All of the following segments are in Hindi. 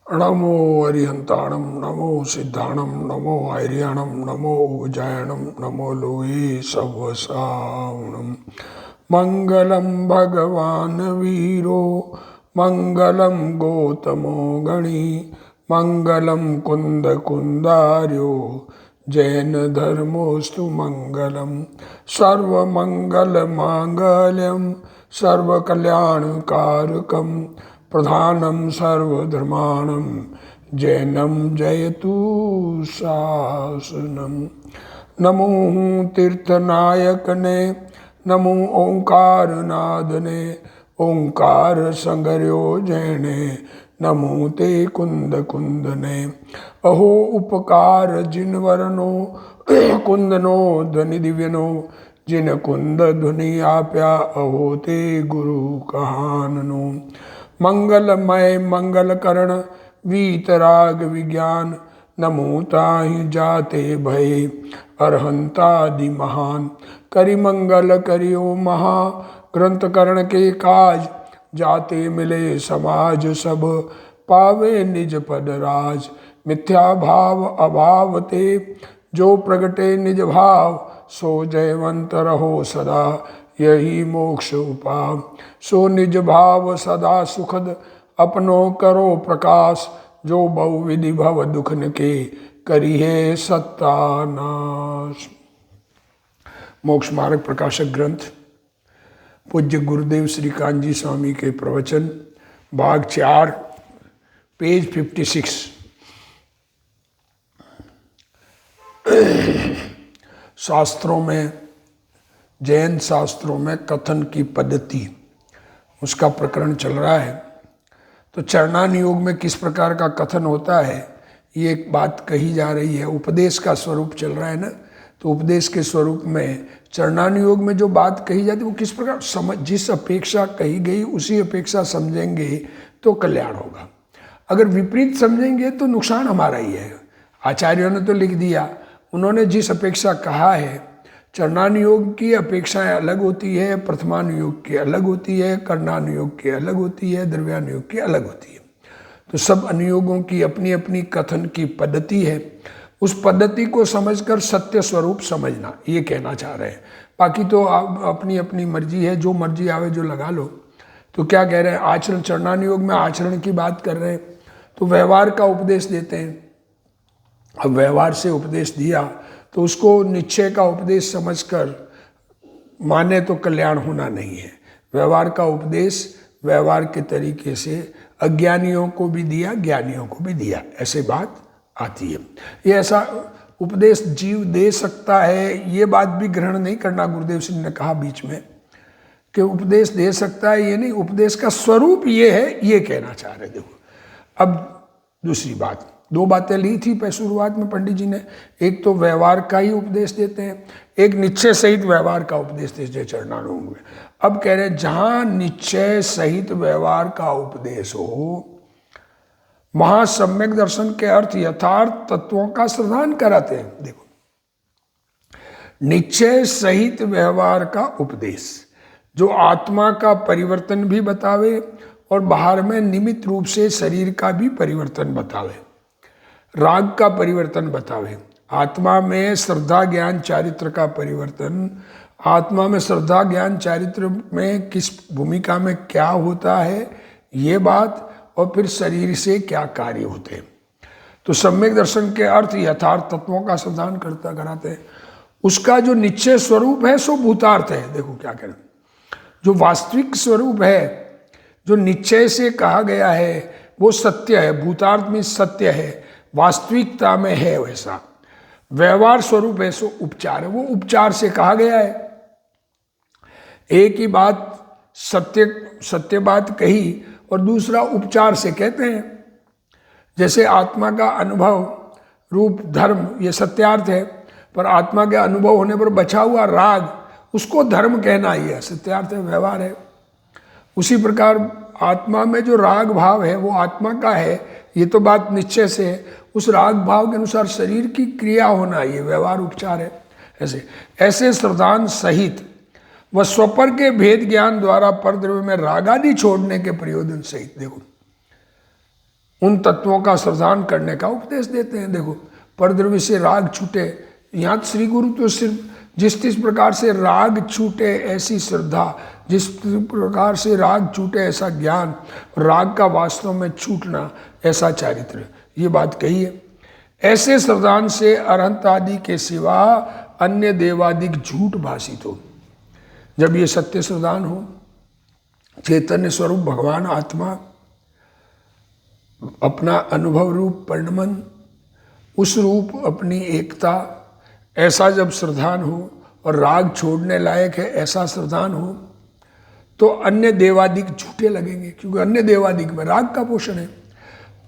नमो अरिहंताणम नमो सिद्धाणम नमो आर्याणम नमो उज्जयनम नमो लोये सवसावणम। मंगलम भगवान वीरो मंगलम गौतमो गणी मंगलम कुंद कुंदार्यो जैन धर्मोस्तु मंगलम। सर्वमंगल मांगल्यम सर्वकल्याणकारकम प्रधानम सर्वधर्माणम जैनम जयतु शासनम। नमो तीर्थनायकने नमो ओंकारनादने ओंकार संगर्यो जैने नमो ते कुंद कुंदने। अहो उपकार जिन वरनो कुंदनो ध्वनि दिव्यनो जिन कुंद ध्वनि आप्या अहो ते गुरु कहाननो। मंगलमय मंगल करण वीतराग विज्ञान नमो ताहि जाते भय अरहंतादि महान। करि मंगल करियो महा ग्रंथ करण के काज जाते मिले समाज सब पावे निज पद राज। मिथ्या भाव अभाव ते जो प्रगटे निज भाव सो जयवंत रहो सदा यही मोक्ष उपाय। सो निज भाव सदा सुखद अपनो करो प्रकाश जो बहु विधि भव दुखन के करिहे सत्तानाश। मोक्ष मार्ग प्रकाशक ग्रंथ पूज्य गुरुदेव श्री कांजी स्वामी के प्रवचन भाग 4 पेज 56। शास्त्रों में जैन शास्त्रों में कथन की पद्धति उसका प्रकरण चल रहा है। तो चरणान योग में किस प्रकार का कथन होता है ये एक बात कही जा रही है। उपदेश का स्वरूप चल रहा है ना, तो उपदेश के स्वरूप में चरणान योग में जो बात कही जाती है वो किस प्रकार समझ जिस अपेक्षा कही गई उसी अपेक्षा समझेंगे तो कल्याण होगा। अगर विपरीत समझेंगे तो नुकसान हमारा ही है। आचार्यों ने तो लिख दिया, उन्होंने जिस अपेक्षा कहा है चरणान योग की अपेक्षाएं अलग होती है, प्रथमान योग की अलग होती है, करणान योग की अलग होती है, द्रव्यान योग की अलग होती है। तो सब अनुयोगों की अपनी अपनी कथन की पद्धति है। उस पद्धति को समझकर सत्य स्वरूप समझना ये कहना चाह रहे हैं। बाकी तो आप अपनी अपनी मर्जी है, जो मर्जी आवे जो लगा लो। तो क्या कह रहे हैं, आचरण चरणान योग में आचरण की बात कर रहे हैं तो व्यवहार का उपदेश देते हैं। अब व्यवहार से उपदेश दिया तो उसको निश्चय का उपदेश समझकर माने तो कल्याण होना नहीं है। व्यवहार का उपदेश व्यवहार के तरीके से अज्ञानियों को भी दिया ज्ञानियों को भी दिया, ऐसे बात आती है। ये ऐसा उपदेश जीव दे सकता है ये बात भी ग्रहण नहीं करना। गुरुदेव सिंह ने कहा बीच में कि उपदेश दे सकता है ये नहीं, उपदेश का स्वरूप ये है ये कहना चाह रहे। देखो अब दूसरी बात, दो बातें ली थी शुरुआत में पंडित जी ने। एक तो व्यवहार का ही उपदेश देते हैं, एक निश्चय सहित व्यवहार का उपदेश देते हैं चरणानुयोग में। अब कह रहे हैं जहां निश्चय सहित व्यवहार का उपदेश हो वहां सम्यक दर्शन के अर्थ यथार्थ तत्वों का श्रद्धान कराते हैं। देखो निश्चय सहित व्यवहार का उपदेश जो आत्मा का परिवर्तन भी बतावे और बाहर में निमित्त रूप से शरीर का भी परिवर्तन बतावे, राग का परिवर्तन बतावे, आत्मा में श्रद्धा ज्ञान चारित्र का परिवर्तन, आत्मा में श्रद्धा ज्ञान चारित्र में किस भूमिका में क्या होता है ये बात, और फिर शरीर से क्या कार्य होते हैं। तो सम्यक दर्शन के अर्थ यथार्थ तत्वों का श्रद्धान करता कराते हैं। उसका जो निश्चय स्वरूप है सो भूतार्थ है। देखो क्या करें, जो वास्तविक स्वरूप है जो निश्चय से कहा गया है वो सत्य है, भूतार्थ में सत्य है, वास्तविकता में है वैसा। व्यवहार स्वरूप है सो उपचार है, वो उपचार से कहा गया है। एक ही बात सत्य बात कही और दूसरा उपचार से कहते हैं। जैसे आत्मा का अनुभव रूप धर्म ये सत्यार्थ है, पर आत्मा के अनुभव होने पर बचा हुआ राग उसको धर्म कहना ही है, सत्यार्थ है, व्यवहार है। उसी प्रकार आत्मा में जो राग भाव है वो आत्मा का है, ये तो बात निश्चय से है। उस राग भाव के अनुसार शरीर की क्रिया होना ये व्यवहार उपचार है। ऐसे श्रद्धान सहित व स्वपर के भेद ज्ञान द्वारा परद्रव्य में रागादि छोड़ने के प्रयोजन सहित। देखो उन तत्वों का श्रद्धान करने का उपदेश देते हैं। देखो, परद्रव्य से राग छूटे, यहाँ श्री गुरु तो सिर्फ जिस प्रकार से राग छूटे ऐसी श्रद्धा, जिस प्रकार से राग छूटे ऐसा ज्ञान, राग का वास्तव में छूटना ऐसा चारित्र, ये बात कही है। ऐसे श्रद्धान से अरहंत आदि के सिवा अन्य देवादिक झूठ भाषित हो। जब ये सत्य श्रद्धान हो, चैतन्य स्वरूप भगवान आत्मा अपना अनुभव रूप परिणमन, उस रूप अपनी एकता, ऐसा जब श्रद्धान हो और राग छोड़ने लायक है ऐसा श्रद्धान हो, तो अन्य देवादिक झूठे लगेंगे, क्योंकि अन्य देवादिक में राग का पोषण है।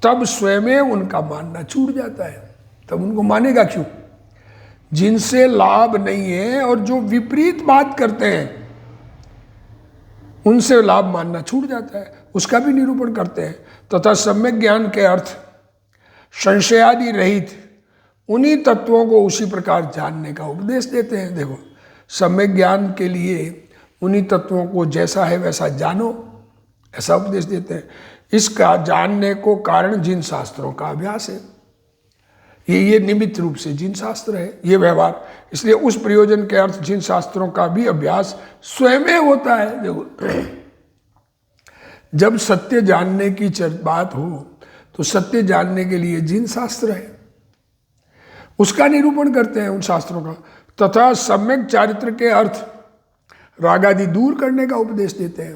तब स्वयं उनका मानना छूट जाता है। तब उनको मानेगा क्यों? जिनसे लाभ नहीं है और जो विपरीत बात करते हैं उनसे लाभ मानना छूट जाता है, उसका भी निरूपण करते हैं। तथा सम्यक ज्ञान के अर्थ संशयादि रहित उन्हीं तत्वों को उसी प्रकार जानने का उपदेश देते हैं। देखो, सम्यक ज्ञान के लिए उन्हीं तत्वों को जैसा है वैसा जानो, ऐसा उपदेश देते हैं। इसका जानने को कारण जिन शास्त्रों का अभ्यास है, ये निमित्त रूप से जिन शास्त्र है, ये व्यवहार, इसलिए उस प्रयोजन के अर्थ जिन शास्त्रों का भी अभ्यास स्वयं होता है। देखो, जब सत्य जानने की बात हो तो सत्य जानने के लिए जिन शास्त्र है उसका निरूपण करते हैं, उन शास्त्रों का। तथा सम्यक चारित्र के अर्थ रागादि दूर करने का उपदेश देते हैं।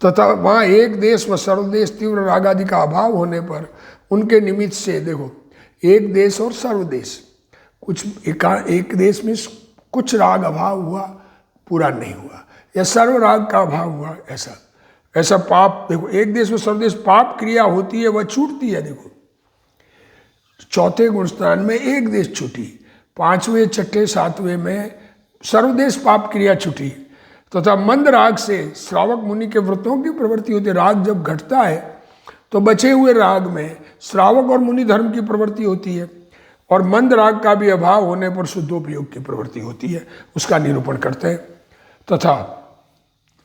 तथा वहाँ एक देश व सर्वदेश तीव्र रागादि का अभाव होने पर उनके निमित्त से, देखो, एक देश और सर्वदेश, कुछ एक देश में कुछ राग अभाव हुआ, पूरा नहीं हुआ, या सर्व राग का अभाव हुआ, ऐसा पाप। देखो, एक देश में सर्वदेश पाप क्रिया होती है, वह छूटती है। देखो, चौथे गुणस्थान में एक देश छूटी, पांचवें, छठे, सातवें में सर्वदेश पाप क्रिया छूटी। तथा मंद राग से श्रावक मुनि के व्रतों की प्रवृत्ति होती है। राग जब घटता है तो बचे हुए राग में श्रावक और मुनि धर्म की प्रवृत्ति होती है, और मंद राग का भी अभाव होने पर शुद्धोपयोग की प्रवृत्ति होती है, उसका निरूपण करते हैं। तथा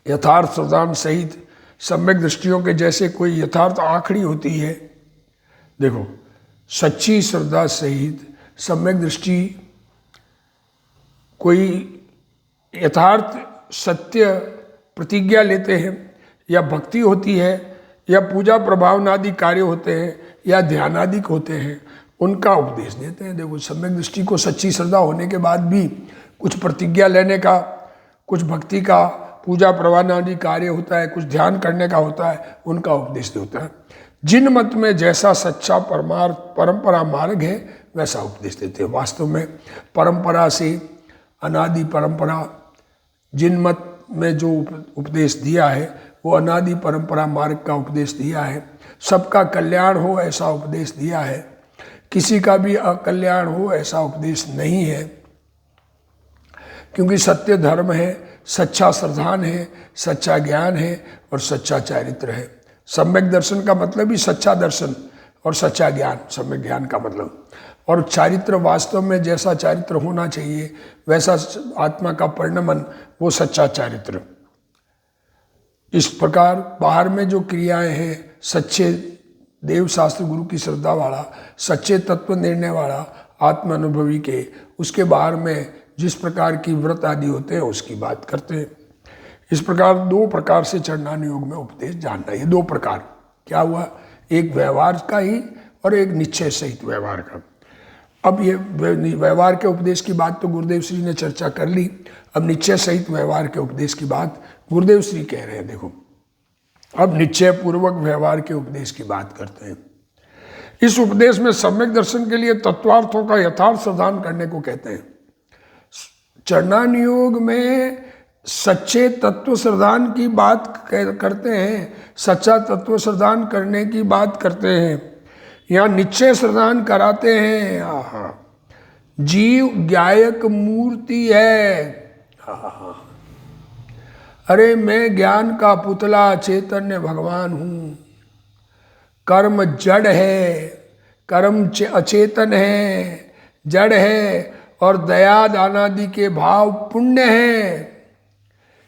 यथार्थ श्रद्धान सहित सम्यक दृष्टियों के जैसे कोई यथार्थ आखड़ी होती है। देखो, सच्ची श्रद्धा सहित सम्यक दृष्टि, कोई यथार्थ सत्य प्रतिज्ञा लेते हैं, या भक्ति होती है, या पूजा प्रभावनादि कार्य होते हैं, या ध्यानादिक होते हैं, उनका उपदेश देते हैं। देखो, सम्यक दृष्टि को सच्ची श्रद्धा होने के बाद भी कुछ प्रतिज्ञा लेने का, कुछ भक्ति का, पूजा प्रभावनादि कार्य होता है, कुछ ध्यान करने का होता है, उनका उपदेश देता है। जिन मत में जैसा सच्चा परंपरा मार्ग है वैसा उपदेश देते हैं। वास्तव में परंपरा से, अनादि परंपरा, जिन मत में जो उपदेश दिया है वो अनादि परंपरा मार्ग का उपदेश दिया है। सबका कल्याण हो ऐसा उपदेश दिया है, किसी का भी अकल्याण हो ऐसा उपदेश नहीं है, क्योंकि सत्य धर्म है, सच्चा श्रद्धान है, सच्चा ज्ञान है और सच्चा चारित्र है। सम्यक दर्शन का मतलब ही सच्चा दर्शन और सच्चा ज्ञान, सम्यक ज्ञान का मतलब। और चारित्र वास्तव में जैसा चारित्र होना चाहिए वैसा आत्मा का परिणमन, वो सच्चा चारित्र। इस प्रकार बाहर में जो क्रियाएं हैं, सच्चे देव शास्त्र गुरु की श्रद्धा वाला, सच्चे तत्व निर्णय वाला, आत्मानुभवी के, उसके बाहर में जिस प्रकार की व्रत आदि होते हैं उसकी बात करते हैं। इस प्रकार दो प्रकार से चरणान योग में उपदेश जानना। ये दो प्रकार क्या हुआ, एक व्यवहार का ही और एक निश्चय सहित व्यवहार का। अब ये व्यवहार के उपदेश की बात तो गुरुदेव श्री ने चर्चा कर ली, अब निश्चय सहित व्यवहार के उपदेश की बात गुरुदेव श्री कह रहे हैं। देखो, अब निश्चय पूर्वक व्यवहार के उपदेश की बात करते हैं। इस उपदेश में सम्यक दर्शन के लिए तत्वार्थों का यथार्थ श्रद्धान करने को कहते हैं। चरणान योग में सच्चे तत्व श्रद्धान की बात करते हैं, सच्चा तत्व श्रद्धान करने की बात करते हैं। यहाँ निश्चय श्रद्धान कराते हैं। आहा, जीव ज्ञायक मूर्ति है। अरे मैं ज्ञान का पुतला चैतन्य भगवान हूँ। कर्म जड़ है, कर्म अचेतन है, जड़ है, और दया दान आदि के भाव पुण्य है।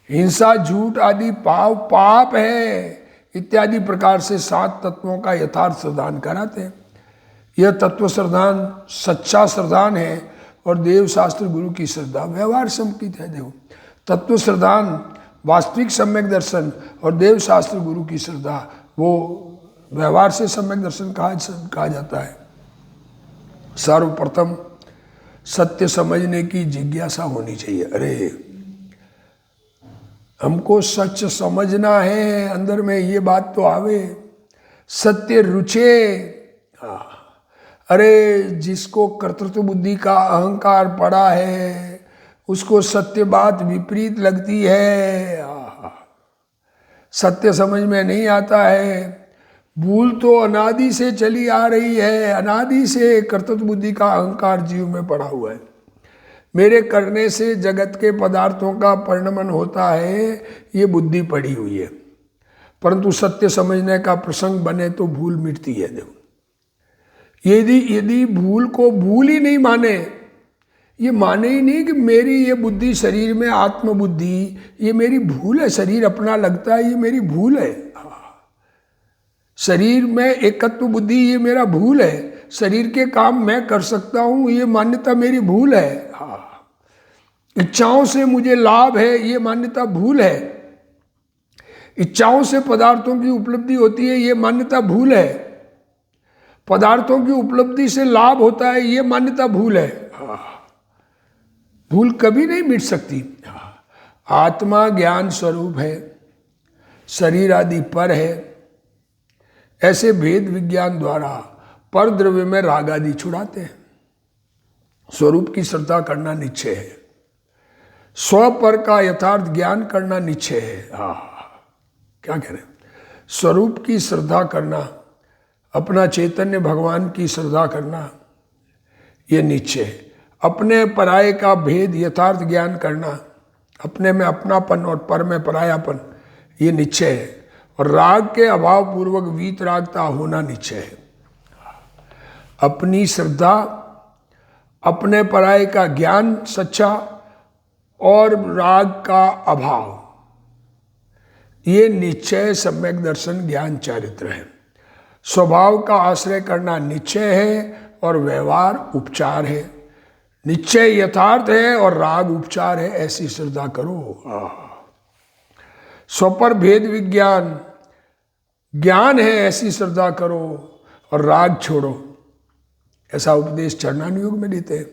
हिंसा झूठ आदि पाप है। इत्यादि प्रकार से 7 तत्वों का यथार्थ श्रद्धान कराते हैं। यह तत्व श्रद्धान सच्चा श्रद्धान है और देव शास्त्र गुरु की श्रद्धा व्यवहार संकित है। देखो, तत्व श्रद्धान वास्तविक सम्यक दर्शन और देव शास्त्र गुरु की श्रद्धा वो व्यवहार से सम्यक दर्शन कहा जाता है। सर्वप्रथम सत्य समझने की जिज्ञासा होनी चाहिए। अरे हमको सच समझना है, अंदर में ये बात तो आवे, सत्य रुचे। अरे जिसको कर्तृत्व बुद्धि का अहंकार पड़ा है उसको सत्य बात विपरीत लगती है, सत्य समझ में नहीं आता है। भूल तो अनादि से चली आ रही है, अनादि से कर्तृत्व बुद्धि का अहंकार जीव में पड़ा हुआ है। मेरे करने से जगत के पदार्थों का परिणमन होता है, ये बुद्धि पड़ी हुई है। परंतु सत्य समझने का प्रसंग बने तो भूल मिटती है। देखो, यदि भूल को भूल ही नहीं माने, ये माने ही नहीं कि मेरी ये बुद्धि शरीर में आत्मबुद्धि ये मेरी भूल है, शरीर अपना लगता है ये मेरी भूल है, शरीर में एकत्व बुद्धि ये मेरा भूल है, शरीर के काम मैं कर सकता हूँ ये मान्यता मेरी भूल है, इच्छाओं से मुझे लाभ है ये मान्यता भूल है, इच्छाओं से पदार्थों की उपलब्धि होती है ये मान्यता भूल है, पदार्थों की उपलब्धि से लाभ होता है ये मान्यता भूल है। भूल कभी नहीं मिट सकती। आत्मा ज्ञान स्वरूप है, शरीर आदि पर है। ऐसे भेद विज्ञान द्वारा पर द्रव्य में राग आदि छुड़ाते हैं। स्वरूप की श्रद्धा करना निश्चय है, स्व पर का यथार्थ ज्ञान करना निश्चय है। क्या कह रहे हैं? स्वरूप की श्रद्धा करना, अपना चैतन्य भगवान की श्रद्धा करना, ये निश्चय है। अपने पराये का भेद यथार्थ ज्ञान करना, अपने में अपनापन और पर में परायापन, ये निश्चय है। और राग के अभाव पूर्वक वीतरागता होना निश्चय है। अपनी श्रद्धा, अपने पराये का ज्ञान सच्चा और राग का अभाव, ये निश्चय सम्यक दर्शन ज्ञान चारित्र है। स्वभाव का आश्रय करना निश्चय है और व्यवहार उपचार है। निश्चय यथार्थ है और राग उपचार है, ऐसी श्रद्धा करो। स्वपर भेद विज्ञान ज्ञान है, ऐसी श्रद्धा करो और राग छोड़ो, ऐसा उपदेश चरणानुयोग में देते हैं।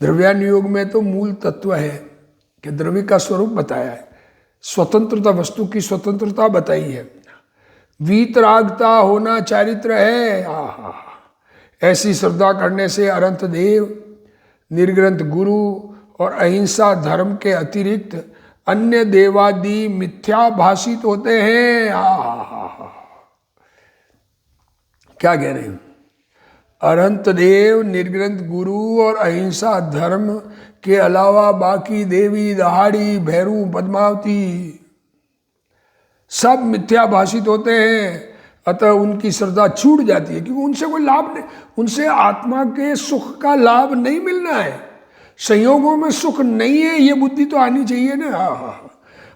द्रव्यानुयोग में तो मूल तत्व है कि द्रव्य का स्वरूप बताया है, स्वतंत्रता, वस्तु की स्वतंत्रता बताई है, वीतरागता होना चारित्र है। ऐसी श्रद्धा करने से अनंत देव, निर्ग्रंथ गुरु और अहिंसा धर्म के अतिरिक्त अन्य देवादि मिथ्या भाषित होते हैं। क्या कह रहे हैं? अनंत देव, निर्ग्रंथ गुरु और अहिंसा धर्म के अलावा बाकी देवी, दहाड़ी, भैरू, पद्मावती सब मिथ्या भाषित होते हैं। अतः उनकी श्रद्धा छूट जाती है, क्योंकि उनसे कोई लाभ नहीं, उनसे आत्मा के सुख का लाभ नहीं मिलना है, संयोगों में सुख नहीं है, ये बुद्धि तो आनी चाहिए ना।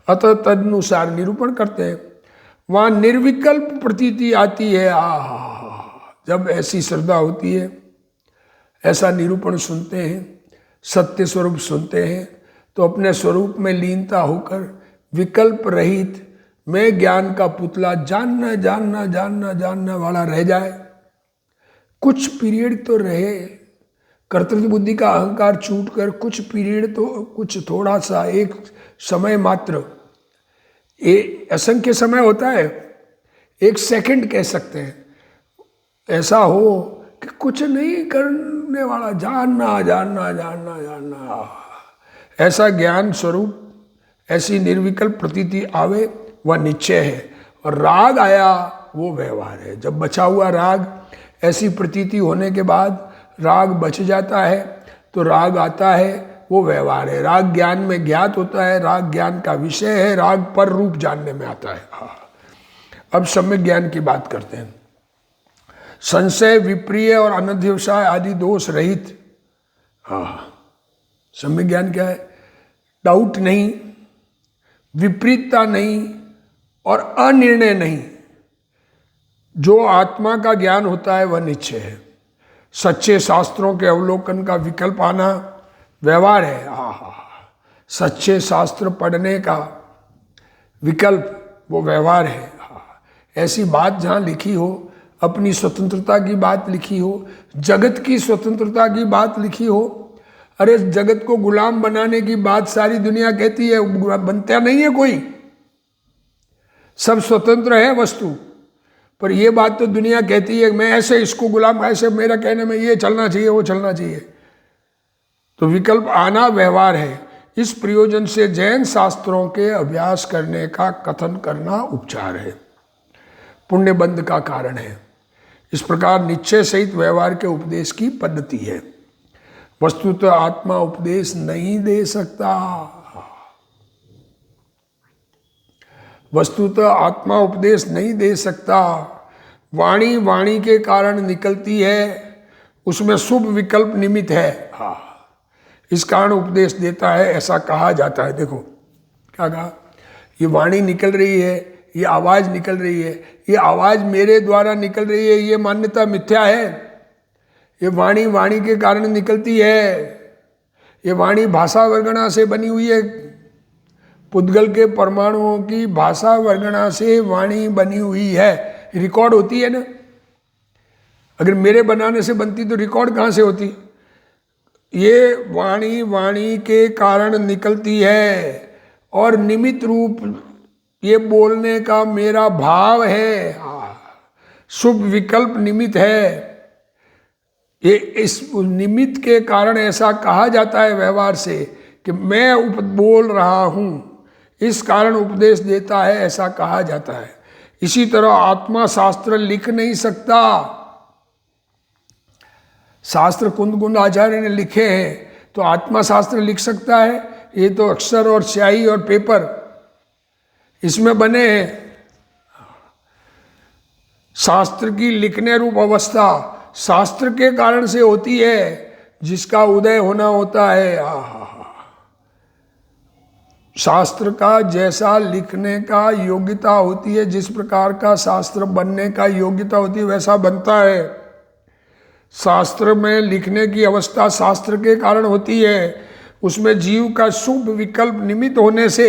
अतः तदनुसार निरूपण करते हैं। वहाँ निर्विकल्प प्रतीति आती है। जब ऐसी श्रद्धा होती है, ऐसा निरूपण सुनते हैं, सत्य स्वरूप सुनते हैं, तो अपने स्वरूप में लीनता होकर विकल्प रहित मैं ज्ञान का पुतला जानना जानना जानना जानना वाला रह जाए। कुछ पीरियड तो रहे, कर्तृत्व बुद्धि का अहंकार छूटकर कुछ पीरियड तो, कुछ थोड़ा सा एक समय मात्र, असंख्य समय होता है, एक सेकंड कह सकते हैं, ऐसा हो कि कुछ नहीं करने वाला, जानना जानना जानना जानना, ऐसा ज्ञान स्वरूप, ऐसी निर्विकल्प प्रतीति आवे, वह निश्चय है। और राग आया वो व्यवहार है। जब बचा हुआ राग, ऐसी प्रतीति होने के बाद राग बच जाता है तो राग आता है, वो व्यवहार है। राग ज्ञान में ज्ञात होता है, राग ज्ञान का विषय है, राग पर रूप जानने में आता है। अब सम्यक ज्ञान की बात करते हैं। संशय, विप्रिय और अनध्यवसाय आदि दोष रहित। सम्यक ज्ञान क्या है? डाउट नहीं, विपरीतता नहीं और अनिर्णय नहीं। जो आत्मा का ज्ञान होता है वह निश्चय है। सच्चे शास्त्रों के अवलोकन का विकल्प आना व्यवहार है। आहा, सच्चे शास्त्र पढ़ने का विकल्प वो व्यवहार है। ऐसी बात जहाँ लिखी हो, अपनी स्वतंत्रता की बात लिखी हो, जगत की स्वतंत्रता की बात लिखी हो, अरे जगत को गुलाम बनाने की बात सारी दुनिया कहती है, बनता नहीं है कोई, सब स्वतंत्र है वस्तु, पर ये बात तो दुनिया कहती है मैं ऐसे इसको गुलाम, ऐसे मेरा कहने में ये चलना चाहिए वो चलना चाहिए। तो विकल्प आना व्यवहार है। इस प्रयोजन से जैन शास्त्रों के अभ्यास करने का कथन करना उपचार है, पुण्य बंध का कारण है। इस प्रकार निश्चय सहित व्यवहार के उपदेश की पद्धति है। वस्तुतः आत्मा उपदेश नहीं दे सकता। वस्तुतः आत्मा उपदेश नहीं दे सकता। वाणी वाणी के कारण निकलती है, उसमें शुभ विकल्प निमित्त है। इस कारण उपदेश देता है, ऐसा कहा जाता है। देखो क्या कहा, ये वाणी निकल रही है, ये आवाज निकल रही है, ये आवाज मेरे द्वारा निकल रही है, ये मान्यता मिथ्या है। ये वाणी वाणी के कारण निकलती है। ये वाणी भाषा वर्गणा से बनी हुई है। पुद्गल के परमाणुओं की भाषा वर्गणा से वाणी बनी हुई है। रिकॉर्ड होती है ना, अगर मेरे बनाने से बनती तो रिकॉर्ड कहाँ से होती। ये वाणी वाणी के कारण निकलती है और निमित्त रूप ये बोलने का मेरा भाव है। शुभ विकल्प निमित्त है। ये इस निमित्त के कारण ऐसा कहा जाता है व्यवहार से कि मैं बोल रहा हूँ, इस कारण उपदेश देता है, ऐसा कहा जाता है। इसी तरह आत्मा शास्त्र लिख नहीं सकता। शास्त्र कुंद कुंद आचार्य ने लिखे हैं, तो आत्मा शास्त्र लिख सकता है? ये तो अक्षर और स्याही और पेपर इसमें बने हैं। शास्त्र की लिखने रूप अवस्था शास्त्र के कारण से होती है, जिसका उदय होना होता है। शास्त्र का जैसा लिखने का योग्यता होती है, जिस प्रकार का शास्त्र बनने का योग्यता होती है, वैसा बनता है। शास्त्र में लिखने की अवस्था शास्त्र के कारण होती है। उसमें जीव का शुभ विकल्प निमित्त होने से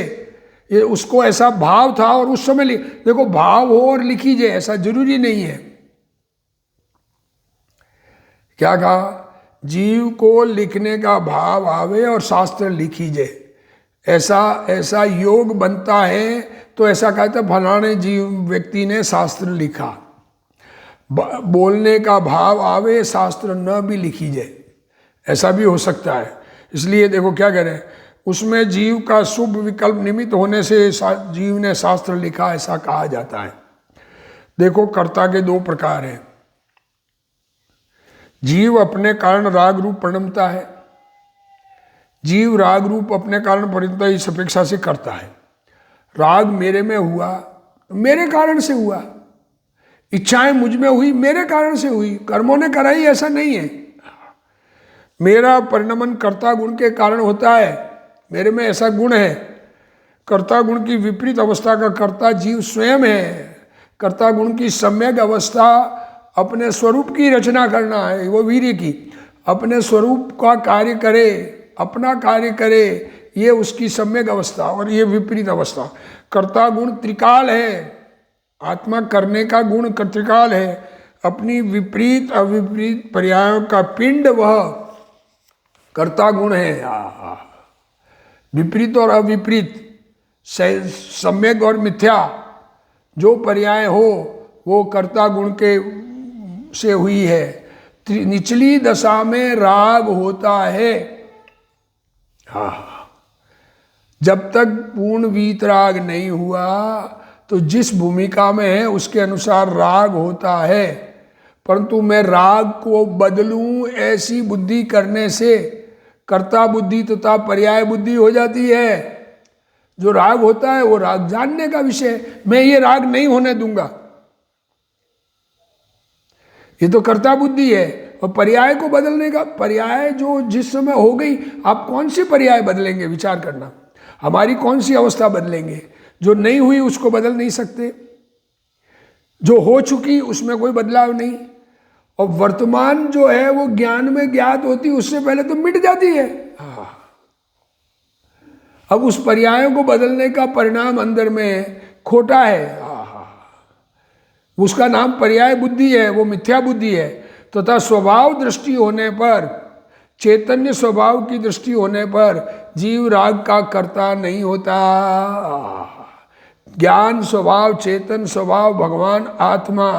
ये उसको ऐसा भाव था और उस समय देखो भाव हो और लिखी जाए, ऐसा जरूरी नहीं है। क्या कहा, जीव को लिखने का भाव आवे और शास्त्र लिखी जाए, ऐसा योग बनता है। तो ऐसा कहता फलाने जीव व्यक्ति ने शास्त्र लिखा। बोलने का भाव आवे, शास्त्र न भी लिखी जाए, ऐसा भी हो सकता है। इसलिए देखो क्या कह रहे हैं, उसमें जीव का शुभ विकल्प निमित्त होने से जीव ने शास्त्र लिखा, ऐसा कहा जाता है। देखो कर्ता के दो प्रकार हैं। जीव अपने कारण राग रूप परिणमता है। जीव राग रूप अपने कारण परिणमता इस अपेक्षा से करता है। राग मेरे में हुआ, मेरे कारण से हुआ। इच्छाएं मुझ में हुई, मेरे कारण से हुई। कर्मों ने कराई, ऐसा नहीं है। मेरा परिणमन कर्ता गुण के कारण होता है, मेरे में ऐसा गुण है। कर्ता गुण की विपरीत अवस्था का कर्ता जीव स्वयं है। कर्ता गुण की सम्यक अवस्था अपने स्वरूप की रचना करना है, वो वीर्य की। अपने स्वरूप का कार्य करे, अपना कार्य करे, ये उसकी सम्यक अवस्था। और ये विपरीत अवस्था। कर्ता गुण त्रिकाल है, आत्मा करने का गुण त्रिकाल है। अपनी विपरीत अविपरीत पर्यायों का पिंड वह कर्ता गुण है। विपरीत और अविपरीत, सम्यक और मिथ्या जो पर्याय हो वो कर्ता गुण के से हुई है। निचली दशा में राग होता है। जब तक पूर्ण वीतराग नहीं हुआ तो जिस भूमिका में है उसके अनुसार राग होता है। परंतु मैं राग को बदलूं ऐसी बुद्धि करने से कर्ता बुद्धि तथा पर्याय बुद्धि हो जाती है। जो राग होता है वो राग जानने का विषय, मैं ये राग नहीं होने दूंगा, ये तो कर्ता बुद्धि है। और पर्याय को बदलने का, पर्याय जो जिस समय हो गई, आप कौन सी पर्याय बदलेंगे, विचार करना। हमारी कौन सी अवस्था बदलेंगे। जो नहीं हुई उसको बदल नहीं सकते, जो हो चुकी उसमें कोई बदलाव नहीं, और वर्तमान जो है वो ज्ञान में ज्ञात होती, उससे पहले तो मिट जाती है। अब उस पर्यायों को बदलने का परिणाम अंदर में खोटा है, उसका नाम पर्याय बुद्धि है, वो मिथ्या बुद्धि है। तथा स्वभाव दृष्टि होने पर, चैतन्य स्वभाव की दृष्टि होने पर जीव राग का कर्ता नहीं होता। ज्ञान स्वभाव, चेतन स्वभाव, भगवान आत्मा,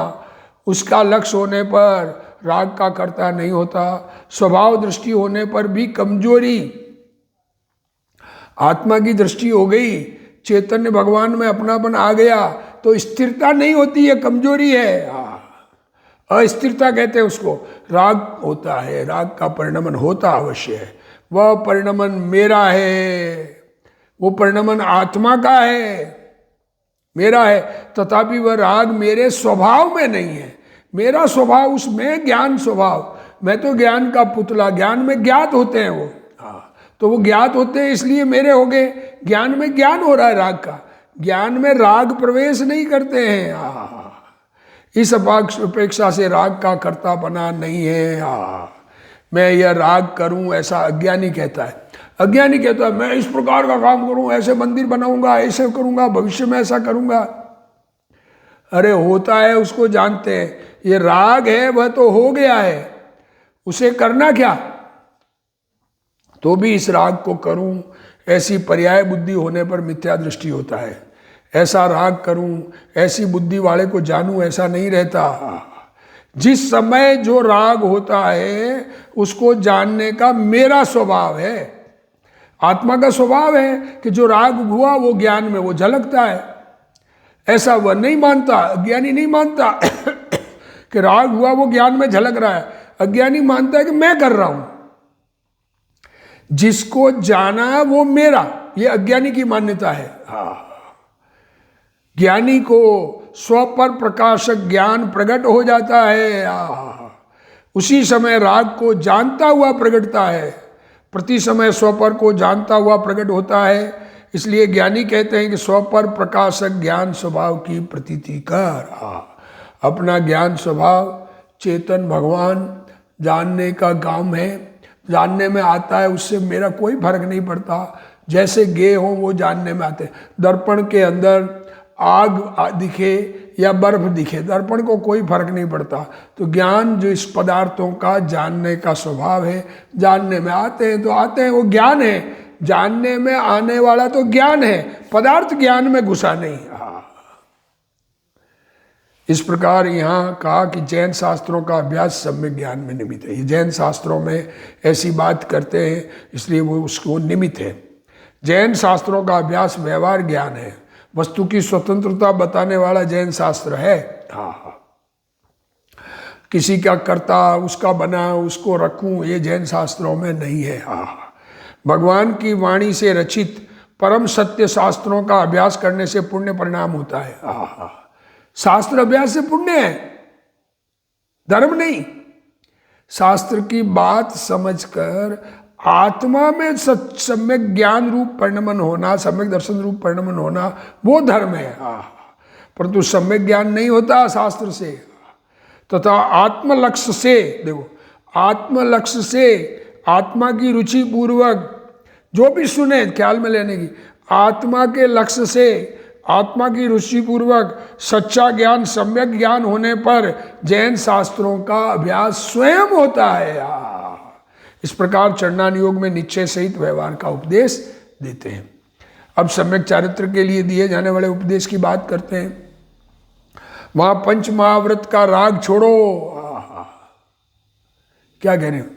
उसका लक्ष्य होने पर राग का कर्ता नहीं होता। स्वभाव दृष्टि होने पर भी कमजोरी, आत्मा की दृष्टि हो गई, चैतन्य भगवान में अपनापन आ गया तो स्थिरता नहीं होती है, कमजोरी है, अस्थिरता कहते हैं उसको। राग होता है, राग का परिणमन होता अवश्य है, वह परिणमन मेरा है, वो परिणमन आत्मा का है, मेरा है, तथापि वह राग मेरे स्वभाव में नहीं है। मेरा स्वभाव उसमें ज्ञान स्वभाव, मैं तो ज्ञान का पुतला, ज्ञान में ज्ञात होते हैं वो, तो वो ज्ञात होते हैं इसलिए मेरे हो गए। ज्ञान में ज्ञान हो रहा है राग का, ज्ञान में राग प्रवेश नहीं करते हैं। इस अपेक्षा से राग का कर्ता बना नहीं है। मैं यह राग करूं ऐसा अज्ञानी कहता है। अज्ञानी कहता है मैं इस प्रकार का काम करूं, ऐसे मंदिर बनाऊंगा, ऐसे करूंगा, भविष्य में ऐसा करूंगा। अरे होता है उसको जानते हैं, ये राग है वह तो हो गया है, उसे करना क्या, तो भी इस राग को करूं, ऐसी पर्याय बुद्धि होने पर मिथ्या दृष्टि होता है। ऐसा राग करूं, ऐसी बुद्धि वाले को जानूं, ऐसा नहीं रहता। जिस समय जो राग होता है उसको जानने का मेरा स्वभाव है, आत्मा का स्वभाव है कि जो राग हुआ वो ज्ञान में वो झलकता है। ऐसा वह नहीं मानता, अज्ञानी नहीं मानता कि राग हुआ वो ज्ञान में झलक रहा है। अज्ञानी मानता है कि मैं कर रहा हूं, जिसको जाना वो मेरा, ये अज्ञानी की मान्यता है। ज्ञानी को स्व पर प्रकाशक ज्ञान प्रकट हो जाता है, उसी समय राग को जानता हुआ प्रकटता है, प्रति समय स्व पर को जानता हुआ प्रकट होता है। इसलिए ज्ञानी कहते हैं कि स्व पर प्रकाशक ज्ञान स्वभाव की प्रतीति कर। अपना ज्ञान स्वभाव, चेतन भगवान जानने का काम है, जानने में आता है, उससे मेरा कोई फर्क नहीं पड़ता। जैसे गे हो वो जानने में आते हैं। दर्पण के अंदर आग दिखे या बर्फ दिखे, दर्पण को कोई फर्क नहीं पड़ता। तो ज्ञान जो इस पदार्थों का जानने का स्वभाव है, जानने में आते हैं तो आते हैं, वो ज्ञान है, जानने में आने वाला तो ज्ञान है, पदार्थ ज्ञान में घुसा नहीं। इस प्रकार यहाँ कहा कि जैन शास्त्रों का अभ्यास सम्यक ज्ञान में निमित्त है। ये जैन शास्त्रों में ऐसी बात करते हैं इसलिए वो उसको निमित्त है। जैन शास्त्रों का अभ्यास व्यवहार ज्ञान है, वस्तु की स्वतंत्रता बताने वाला जैन शास्त्र है। किसी का कर्ता, उसका बना, उसको रखूं, ये जैन शास्त्रों में नहीं है। भगवान की वाणी से रचित परम सत्य शास्त्रों का अभ्यास करने से पुण्य परिणाम होता है। शास्त्र अभ्यास से पुण्य है, धर्म नहीं। शास्त्र की बात समझकर आत्मा में सम्यक ज्ञान रूप परिणमन होना, सम्यक दर्शन रूप परिणमन होना, वो धर्म है। परंतु सम्यक ज्ञान नहीं होता शास्त्र से। तथा आत्मलक्ष्य से, देखो आत्मलक्ष्य से, आत्मा की रुचि पूर्वक जो भी सुने ख्याल में लेने की, आत्मा के लक्ष्य से, आत्मा की रुचि पूर्वक सच्चा ज्ञान, सम्यक ज्ञान होने पर जैन शास्त्रों का अभ्यास स्वयं होता है। इस प्रकार चरणान योग में निश्चय सहित व्यवहार का उपदेश देते हैं। अब सम्यक चारित्र के लिए दिए जाने वाले उपदेश की बात करते हैं। वहां पंच महाव्रत का राग छोड़ो, क्या कह रहे हैं,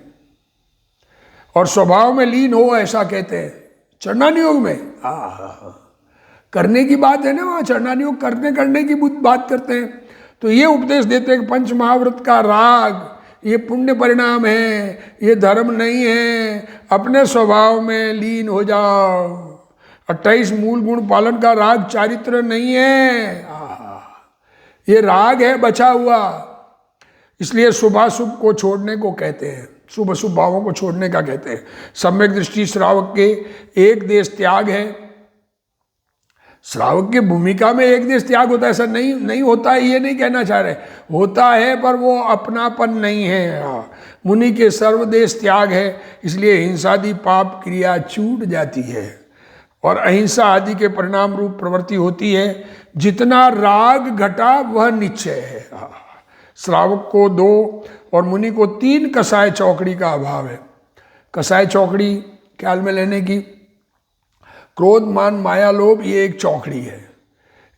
और स्वभाव में लीन हो, ऐसा कहते हैं चरणान योग में। करने की बात है ना, वहाँ चरणान योग करने की बात करते हैं। तो ये उपदेश देते हैं कि पंच महाव्रत का राग ये पुण्य परिणाम है, ये धर्म नहीं है, अपने स्वभाव में लीन हो जाओ। 28 मूल गुण पालन का राग चारित्र नहीं है, ये राग है बचा हुआ। इसलिए शुभाशुभ को छोड़ने को कहते हैं, शुभ अशुभ भावों को छोड़ने का कहते हैं। सम्यक दृष्टि श्रावक के एक देश त्याग है, श्रावक की भूमिका में एक देश त्याग होता है, ऐसा नहीं होता है, ये नहीं कहना चाह रहे। होता है पर वो अपनापन नहीं है। मुनि के सर्वदेश त्याग है, इसलिए हिंसादि पाप क्रिया छूट जाती है और अहिंसा आदि के परिणाम रूप प्रवृत्ति होती है। जितना राग घटा वह निश्चय है। श्रावक को 2 और मुनि को 3 कसाय चौकड़ी का अभाव है। कसाय चौकड़ी ख्याल में लेने की, क्रोध मान माया लोभ, ये एक चौकड़ी है।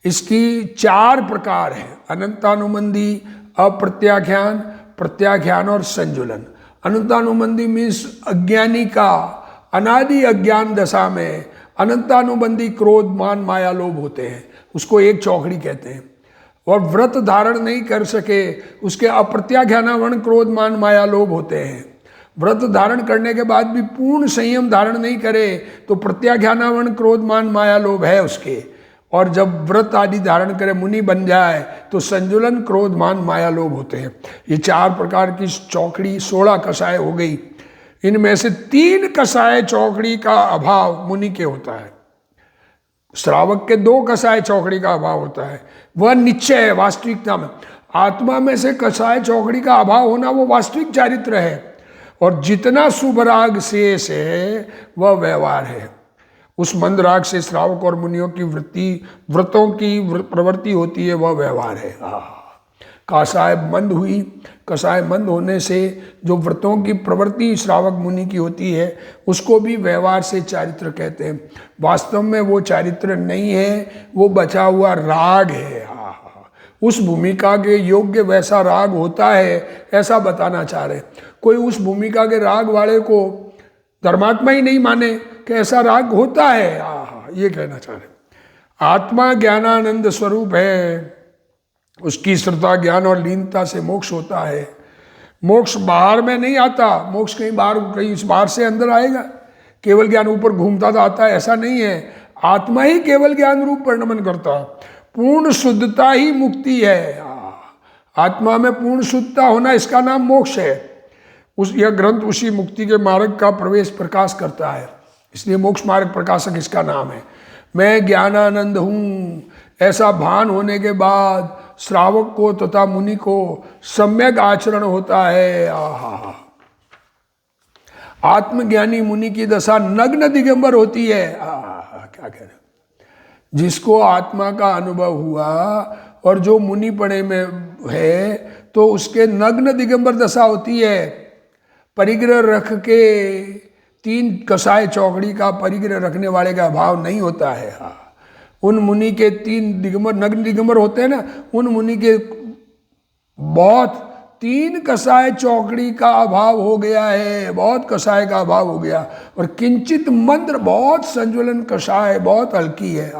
इसकी 4 प्रकार है, अनंतानुबंधी, अप्रत्याख्यान, प्रत्याख्यान और संजुलन। अनंतानुबंधी मीन्स अज्ञानी का अनादि अज्ञान दशा में अनंतानुबंधी क्रोध मान माया लोभ होते हैं, उसको एक चौकड़ी कहते हैं। और व्रत धारण नहीं कर सके उसके अप्रत्याख्यानावरण क्रोध मान माया लोभ होते हैं। व्रत धारण करने के बाद भी पूर्ण संयम धारण नहीं करे तो प्रत्याख्यानावरण क्रोध मान माया लोभ है उसके। और जब व्रत आदि धारण करे, मुनि बन जाए, तो संजुलन क्रोध मान माया लोभ होते हैं। ये 4 प्रकार की चौकड़ी 16 कसाय हो गई। इनमें से 3 कसाय चौकड़ी का अभाव मुनि के होता है। श्रावक के 2 कसाय चौकड़ी का अभाव होता है, वह निश्चय है वास्तविकता में। आत्मा में से कसाय चौकड़ी का अभाव होना वो वास्तविक चारित्र है। और जितना शुभ राग शेष है वह व्यवहार है। उस मंद राग से श्रावक और मुनियों की व्रतों की प्रवृत्ति होती है, वह व्यवहार है। कसाय मंद हुई, कसाय मंद होने से जो व्रतों की प्रवृत्ति श्रावक मुनि की होती है उसको भी व्यवहार से चारित्र कहते हैं। वास्तव में वो चारित्र नहीं है, वो बचा हुआ राग है। उस भूमिका के योग्य वैसा राग होता है, ऐसा बताना चाह रहे। कोई उस भूमिका के राग वाले को धर्मात्मा ही नहीं माने कि ऐसा राग होता है, ये कहना चाह रहे। आत्मा ज्ञानानंद स्वरूप है, उसकी श्रद्धा ज्ञान और लीनता से मोक्ष होता है। मोक्ष बाहर में नहीं आता, मोक्ष कहीं बाहर से अंदर आएगा। केवल ज्ञान ऊपर घूमता तो आता है, ऐसा नहीं है। आत्मा ही केवल ज्ञान रूप परिणमन करता है। पूर्ण शुद्धता ही मुक्ति है। आत्मा में पूर्ण शुद्धता होना, इसका नाम मोक्ष है। यह ग्रंथ उसी मुक्ति के मार्ग का प्रवेश प्रकाश करता है, इसलिए मोक्ष मार्ग प्रकाशक इसका नाम है। मैं ज्ञानानंद हूँ, ऐसा भान होने के बाद श्रावक को तथा मुनि को सम्यक आचरण होता है। आत्मज्ञानी मुनि की दशा नग्न दिगंबर होती है। क्या कह रहे, जिसको आत्मा का अनुभव हुआ और जो मुनि पड़े में है तो उसके नग्न दिगंबर दशा होती है। परिग्रह रख के 3 कसाय चौकड़ी का परिग्रह रखने वाले का अभाव नहीं होता है। उन मुनि के 3 दिगंबर नग्न दिगंबर होते हैं ना, उन मुनि के बहुत 3 कसाय चौकड़ी का अभाव हो गया है, बहुत कसाय का अभाव हो गया। और किंचित मंत्र, बहुत संजुलन कसाय, बहुत हल्की है।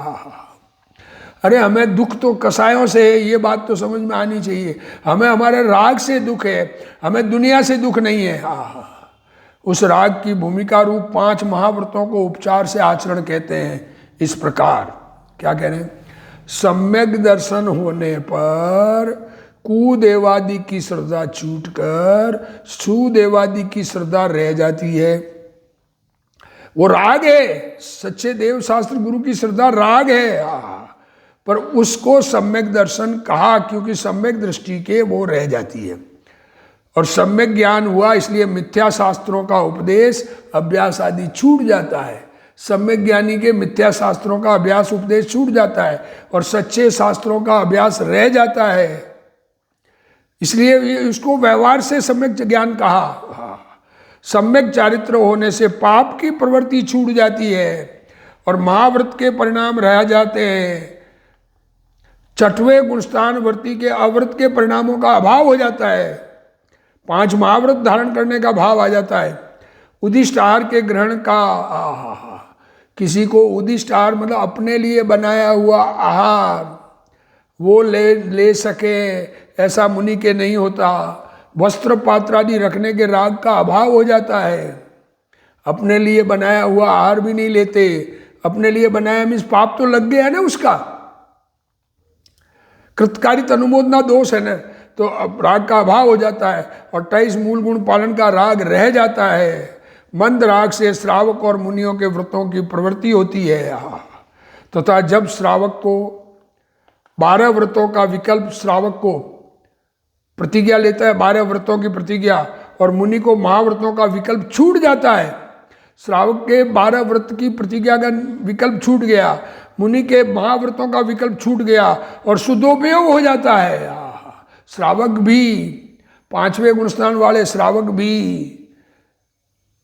अरे हमें दुख तो कसायों से है, ये बात तो समझ में आनी चाहिए। हमें हमारे राग से दुख है, हमें दुनिया से दुख नहीं है। उस राग की भूमिका रूप 5 महाव्रतों को उपचार से आचरण कहते हैं। इस प्रकार क्या कह रहे हैं, सम्यक दर्शन होने पर कुदेवादि की श्रद्धा छूटकर सुदेवादि की श्रद्धा रह जाती है। वो राग है, सच्चे देव शास्त्र गुरु की श्रद्धा राग है, पर उसको सम्यक दर्शन कहा क्योंकि सम्यक दृष्टि के वो रह जाती है। और सम्यक ज्ञान हुआ इसलिए मिथ्या शास्त्रों का उपदेश अभ्यास आदि छूट जाता है। सम्यक ज्ञानी के मिथ्या शास्त्रों का अभ्यास उपदेश छूट जाता है और सच्चे शास्त्रों का अभ्यास रह जाता है। इसलिए उसको व्यवहार से सम्यक ज्ञान कहा। सम्यक चारित्र होने से पाप की प्रवृत्ति छूट जाती है और महाव्रत के परिणाम रह जाते हैं। 6वें गुणस्थान वर्ती के अव्रत के परिणामों का अभाव हो जाता है। 5 महाव्रत धारण करने का भाव आ जाता है। उदिष्ट आहार के ग्रहण का, किसी को उदिष्ट आहार मतलब अपने लिए बनाया हुआ आहार वो ले सके, ऐसा मुनि के नहीं होता। वस्त्र पात्र आदि रखने के राग का अभाव हो जाता है। अपने लिए बनाया हुआ आहार भी नहीं लेते। अपने लिए बनाया मीन्स पाप तो लग गया ना उसका, कृतकारित अनुमोदना दोष है ना, तो राग का अभाव हो जाता है और 28 मूल गुण पालन का राग रह जाता है। मंद राग से श्रावक और मुनियों के व्रतों की प्रवृत्ति होती है। तथा जब श्रावक को 12 व्रतों का विकल्प, श्रावक को प्रतिज्ञा लेता है 12 व्रतों की प्रतिज्ञा, और मुनि को महाव्रतों का विकल्प छूट जाता है। श्रावक के 12 व्रत की प्रतिज्ञा का विकल्प छूट गया, मुनि के महाव्रतों का विकल्प छूट गया और शुद्धोपयोग हो जाता है। श्रावक भी, 5वें गुणस्थान वाले श्रावक भी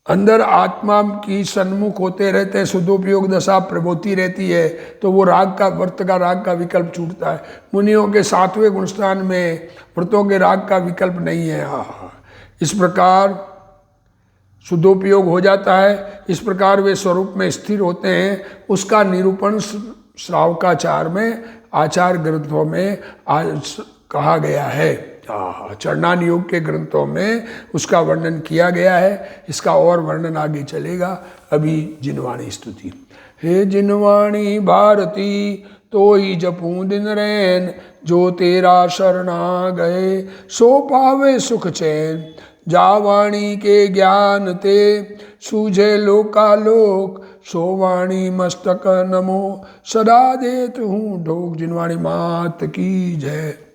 अंदर आत्मा की सन्मुख होते रहते हैं, शुद्धोपयोग दशा प्रबोधती रहती है, तो वो राग का, व्रत का राग का विकल्प छूटता है। मुनियों के 7वें गुणस्थान में व्रतों के राग का विकल्प नहीं है। इस प्रकार शुद्धोपयोग हो जाता है, इस प्रकार वे स्वरूप में स्थिर होते हैं। उसका निरूपण श्रावकाचार में, आचार ग्रंथों में कहा गया है। चरणान योग के ग्रंथों में उसका वर्णन किया गया है। इसका और वर्णन आगे चलेगा। अभी जिनवाणी स्तुति। हे जिनवाणी भारती, तो ही जपूं दिन रैन, जो तेरा शरणा गए, सो पावे सुख चैन। जावाणी के ज्ञान ते, सूझे लोकालोक, सो वाणी मस्तक नमो, सदा देत हूँ ढोक। जिनवाणी मात की जय।